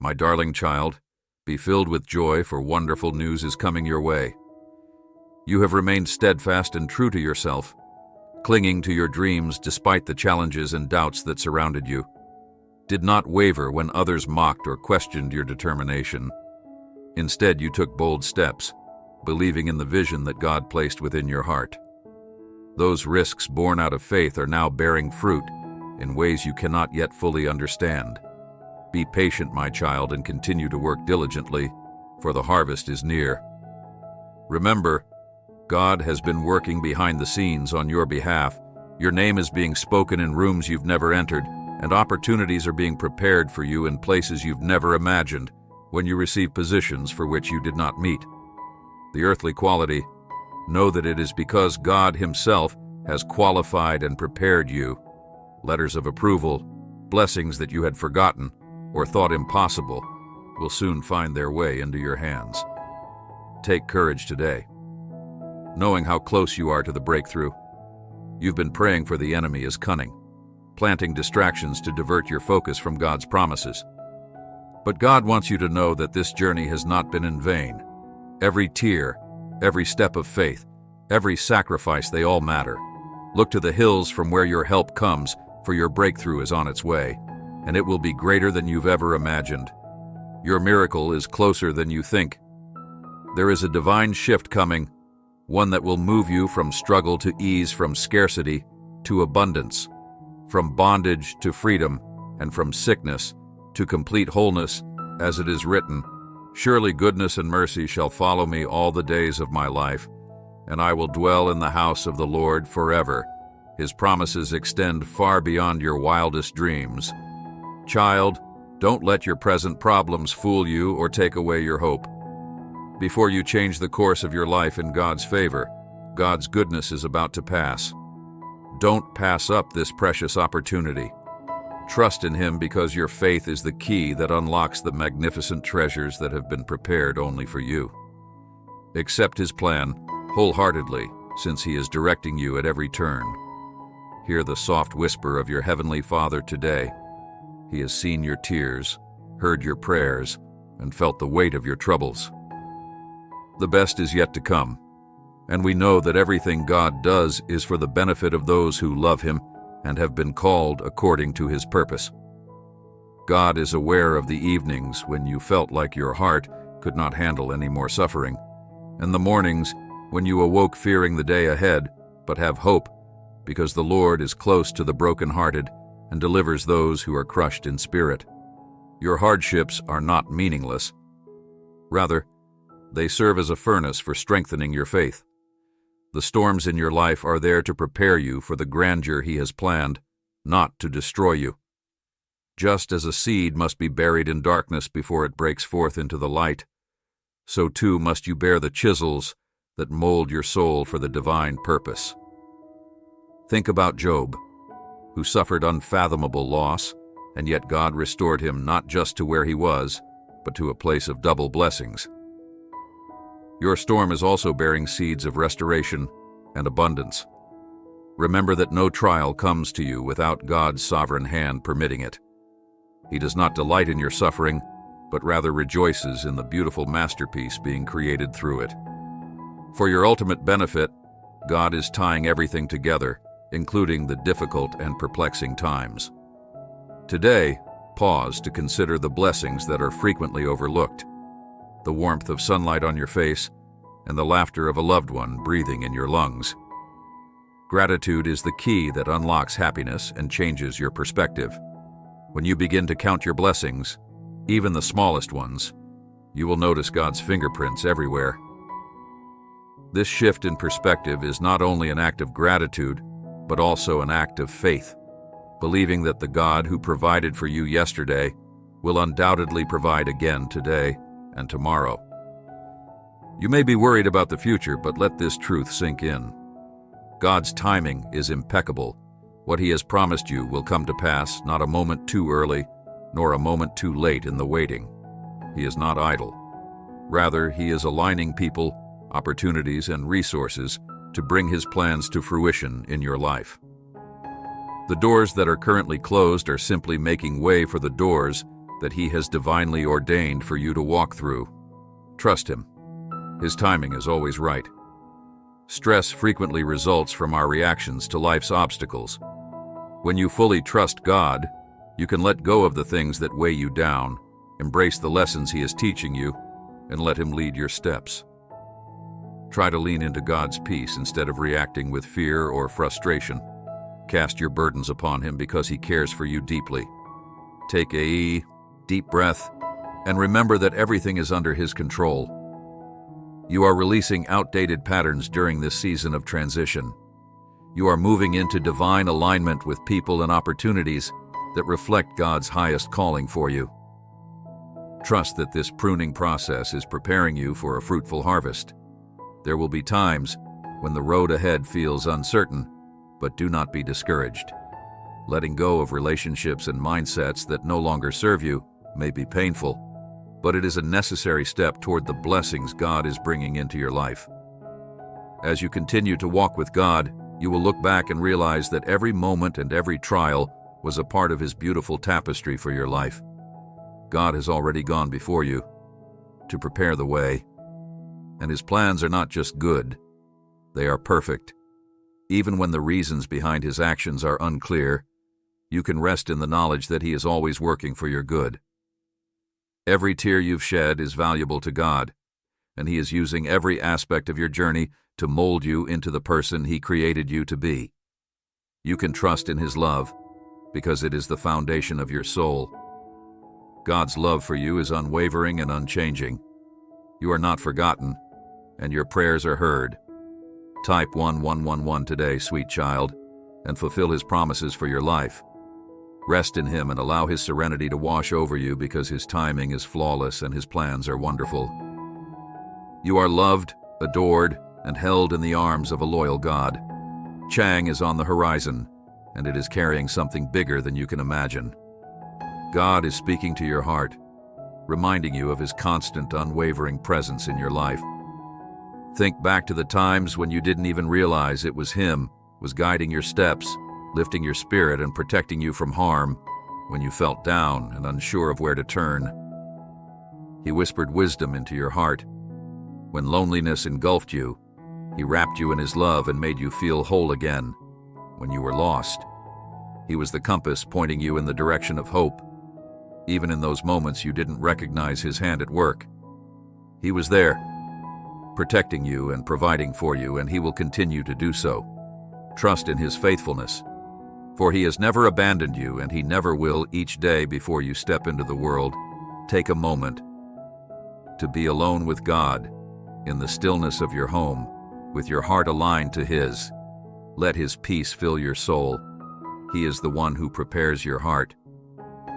My darling child, be filled with joy, for wonderful news is coming your way. You have remained steadfast and true to yourself, clinging to your dreams despite the challenges and doubts that surrounded you. Did not waver when others mocked or questioned your determination. Instead, you took bold steps, believing in the vision that God placed within your heart. Those risks born out of faith are now bearing fruit in ways you cannot yet fully understand. Be patient, my child, and continue to work diligently, for the harvest is near. Remember, God has been working behind the scenes on your behalf. Your name is being spoken in rooms you've never entered, and opportunities are being prepared for you in places you've never imagined when you receive positions for which you did not meet. The earthly quality, know that it is because God Himself has qualified and prepared you. Letters of approval, blessings that you had forgotten or thought impossible, will soon find their way into your hands. Take courage today, knowing how close you are to the breakthrough. You've been praying for the enemy is cunning, planting distractions to divert your focus from God's promises. But God wants you to know that this journey has not been in vain. Every tear, every step of faith, every sacrifice, they all matter. Look to the hills from where your help comes, for your breakthrough is on its way, and it will be greater than you've ever imagined. Your miracle is closer than you think. There is a divine shift coming, one that will move you from struggle to ease, from scarcity to abundance, from bondage to freedom, and from sickness to complete wholeness, as it is written, "Surely goodness and mercy shall follow me all the days of my life, and I will dwell in the house of the Lord forever." His promises extend far beyond your wildest dreams. Child, don't let your present problems fool you or take away your hope. Before you change the course of your life in God's favor, God's goodness is about to pass. Don't pass up this precious opportunity. Trust in Him, because your faith is the key that unlocks the magnificent treasures that have been prepared only for you. Accept His plan wholeheartedly, since He is directing you at every turn. Hear the soft whisper of your Heavenly Father today. He has seen your tears, heard your prayers, and felt the weight of your troubles. The best is yet to come, and we know that everything God does is for the benefit of those who love Him and have been called according to His purpose. God is aware of the evenings when you felt like your heart could not handle any more suffering, and the mornings when you awoke fearing the day ahead, but have hope, because the Lord is close to the brokenhearted and delivers those who are crushed in spirit. Your hardships are not meaningless. Rather, they serve as a furnace for strengthening your faith. The storms in your life are there to prepare you for the grandeur He has planned, not to destroy you. Just as a seed must be buried in darkness before it breaks forth into the light, so too must you bear the chisels that mold your soul for the divine purpose. Think about Job, who suffered unfathomable loss, and yet God restored him not just to where he was, but to a place of double blessings. Your storm is also bearing seeds of restoration and abundance. Remember that no trial comes to you without God's sovereign hand permitting it. He does not delight in your suffering, but rather rejoices in the beautiful masterpiece being created through it. For your ultimate benefit, God is tying everything together, including the difficult and perplexing times. Today, pause to consider the blessings that are frequently overlooked: the warmth of sunlight on your face and the laughter of a loved one breathing in your lungs. Gratitude is the key that unlocks happiness and changes your perspective. When you begin to count your blessings, even the smallest ones, you will notice God's fingerprints everywhere. This shift in perspective is not only an act of gratitude, but also an act of faith, believing that the God who provided for you yesterday will undoubtedly provide again today and tomorrow. You may be worried about the future, but let this truth sink in. God's timing is impeccable. What He has promised you will come to pass, not a moment too early, nor a moment too late in the waiting. He is not idle. Rather, He is aligning people, opportunities, and resources to bring His plans to fruition in your life. The doors that are currently closed are simply making way for the doors that He has divinely ordained for you to walk through. Trust Him. His timing is always right. Stress frequently results from our reactions to life's obstacles. When you fully trust God, you can let go of the things that weigh you down, embrace the lessons He is teaching you, and let Him lead your steps. Try to lean into God's peace instead of reacting with fear or frustration. Cast your burdens upon Him because He cares for you deeply. Take a deep breath and remember that everything is under His control. You are releasing outdated patterns during this season of transition. You are moving into divine alignment with people and opportunities that reflect God's highest calling for you. Trust that this pruning process is preparing you for a fruitful harvest. There will be times when the road ahead feels uncertain, but do not be discouraged. Letting go of relationships and mindsets that no longer serve you may be painful, but it is a necessary step toward the blessings God is bringing into your life. As you continue to walk with God, you will look back and realize that every moment and every trial was a part of His beautiful tapestry for your life. God has already gone before you to prepare the way, and His plans are not just good, they are perfect. Even when the reasons behind His actions are unclear, you can rest in the knowledge that He is always working for your good. Every tear you've shed is valuable to God, and He is using every aspect of your journey to mold you into the person He created you to be. You can trust in His love because it is the foundation of your soul. God's love for you is unwavering and unchanging. You are not forgotten, and your prayers are heard. Type 1111 today, sweet child, and fulfill His promises for your life. Rest in Him and allow His serenity to wash over you because His timing is flawless and His plans are wonderful. You are loved, adored, and held in the arms of a loyal God. Chang is on the horizon, and it is carrying something bigger than you can imagine. God is speaking to your heart, reminding you of His constant, unwavering presence in your life. Think back to the times when you didn't even realize it was Him was guiding your steps, lifting your spirit and protecting you from harm when you felt down and unsure of where to turn. He whispered wisdom into your heart. When loneliness engulfed you, He wrapped you in His love and made you feel whole again. When you were lost, He was the compass pointing you in the direction of hope. Even in those moments you didn't recognize His hand at work, He was there, protecting you and providing for you, and He will continue to do so. Trust in His faithfulness, for He has never abandoned you, and He never will. Each day before you step into the world, take a moment to be alone with God in the stillness of your home, with your heart aligned to His. Let His peace fill your soul. He is the one who prepares your heart,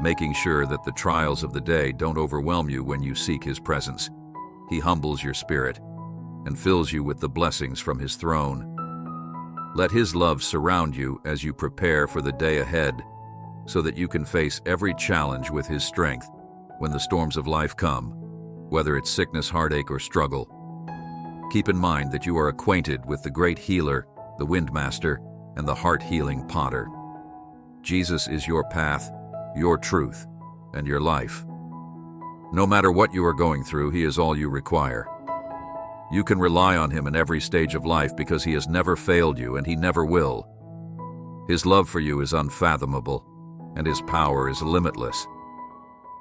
making sure that the trials of the day don't overwhelm you when you seek His presence. He humbles your spirit and fills you with the blessings from His throne. Let His love surround you as you prepare for the day ahead, so that you can face every challenge with His strength when the storms of life come, whether it's sickness, heartache, or struggle. Keep in mind that you are acquainted with the great healer, the Windmaster, and the heart-healing Potter. Jesus is your path, your truth, and your life. No matter what you are going through, He is all you require. You can rely on Him in every stage of life because He has never failed you and He never will. His love for you is unfathomable, and His power is limitless.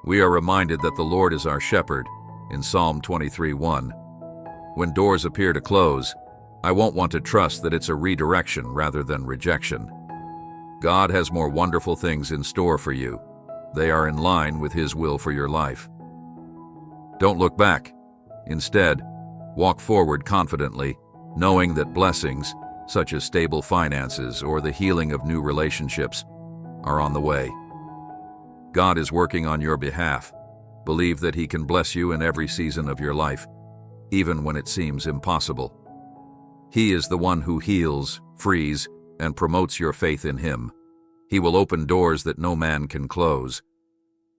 We are reminded that the Lord is our shepherd in Psalm 23:1. When doors appear to close, I won't want to trust that it's a redirection rather than rejection. God has more wonderful things in store for you. They are in line with His will for your life. Don't look back. Instead, walk forward confidently, knowing that blessings, such as stable finances or the healing of new relationships, are on the way. God is working on your behalf. Believe that He can bless you in every season of your life, even when it seems impossible. He is the one who heals, frees, and promotes your faith in Him. He will open doors that no man can close.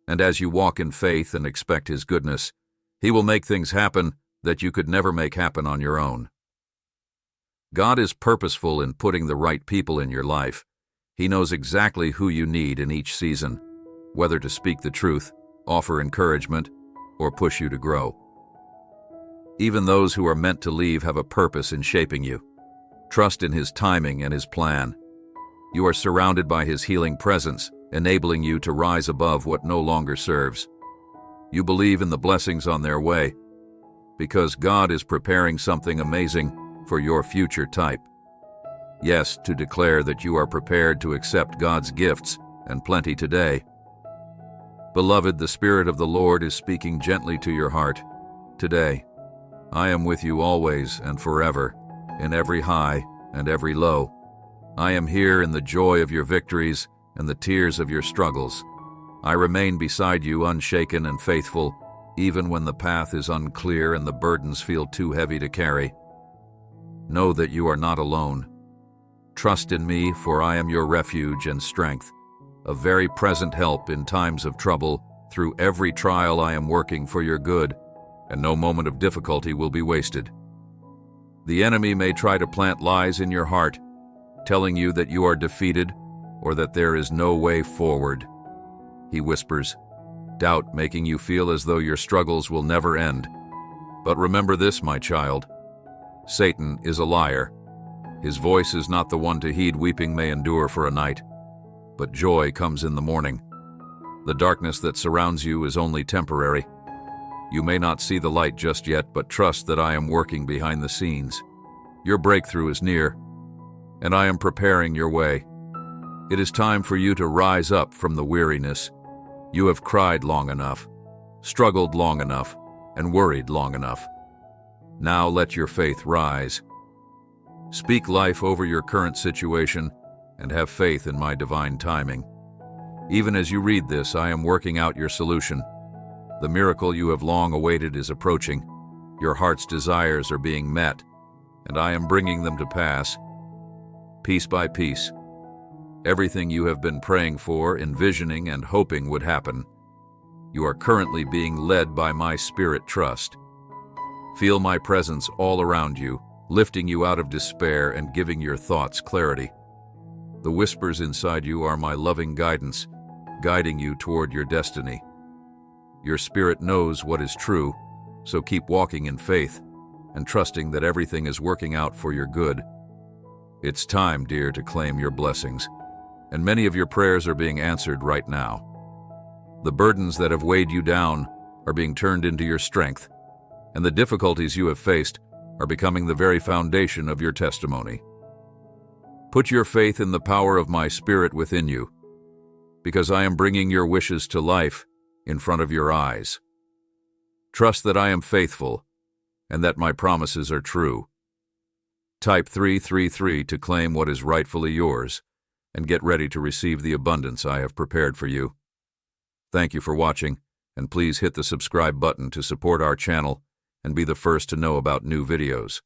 And as you walk in faith and expect His goodness, He will make things happen that you could never make happen on your own. God is purposeful in putting the right people in your life. He knows exactly who you need in each season, whether to speak the truth, offer encouragement, or push you to grow. Even those who are meant to leave have a purpose in shaping you. Trust in His timing and His plan. You are surrounded by His healing presence, enabling you to rise above what no longer serves. You believe in the blessings on their way, because God is preparing something amazing for your future type. Yes, to declare that you are prepared to accept God's gifts and plenty today. Beloved, the Spirit of the Lord is speaking gently to your heart today. I am with you always and forever, in every high and every low. I am here in the joy of your victories and the tears of your struggles. I remain beside you unshaken and faithful, even when the path is unclear and the burdens feel too heavy to carry. Know that you are not alone. Trust in me, for I am your refuge and strength, a very present help in times of trouble. Through every trial I am working for your good, and no moment of difficulty will be wasted. The enemy may try to plant lies in your heart, telling you that you are defeated or that there is no way forward. He whispers, doubt, making you feel as though your struggles will never end. But remember this, my child. Satan is a liar. His voice is not the one to heed. Weeping may endure for a night, but joy comes in the morning. The darkness that surrounds you is only temporary. You may not see the light just yet, but trust that I am working behind the scenes. Your breakthrough is near, and I am preparing your way. It is time for you to rise up from the weariness. You have cried long enough, struggled long enough, and worried long enough. Now let your faith rise. Speak life over your current situation and have faith in my divine timing. Even as you read this, I am working out your solution. The miracle you have long awaited is approaching. Your heart's desires are being met, and I am bringing them to pass, piece by piece. Everything you have been praying for, envisioning, and hoping would happen. You are currently being led by my Spirit. Trust. Feel my presence all around you, lifting you out of despair and giving your thoughts clarity. The whispers inside you are my loving guidance, guiding you toward your destiny. Your spirit knows what is true, so keep walking in faith and trusting that everything is working out for your good. It's time, dear, to claim your blessings, and many of your prayers are being answered right now. The burdens that have weighed you down are being turned into your strength, and the difficulties you have faced are becoming the very foundation of your testimony. Put your faith in the power of my Spirit within you, because I am bringing your wishes to life in front of your eyes. Trust that I am faithful and that my promises are true. Type 333 to claim what is rightfully yours and get ready to receive the abundance I have prepared for you. Thank you for watching, and please hit the subscribe button to support our channel and be the first to know about new videos.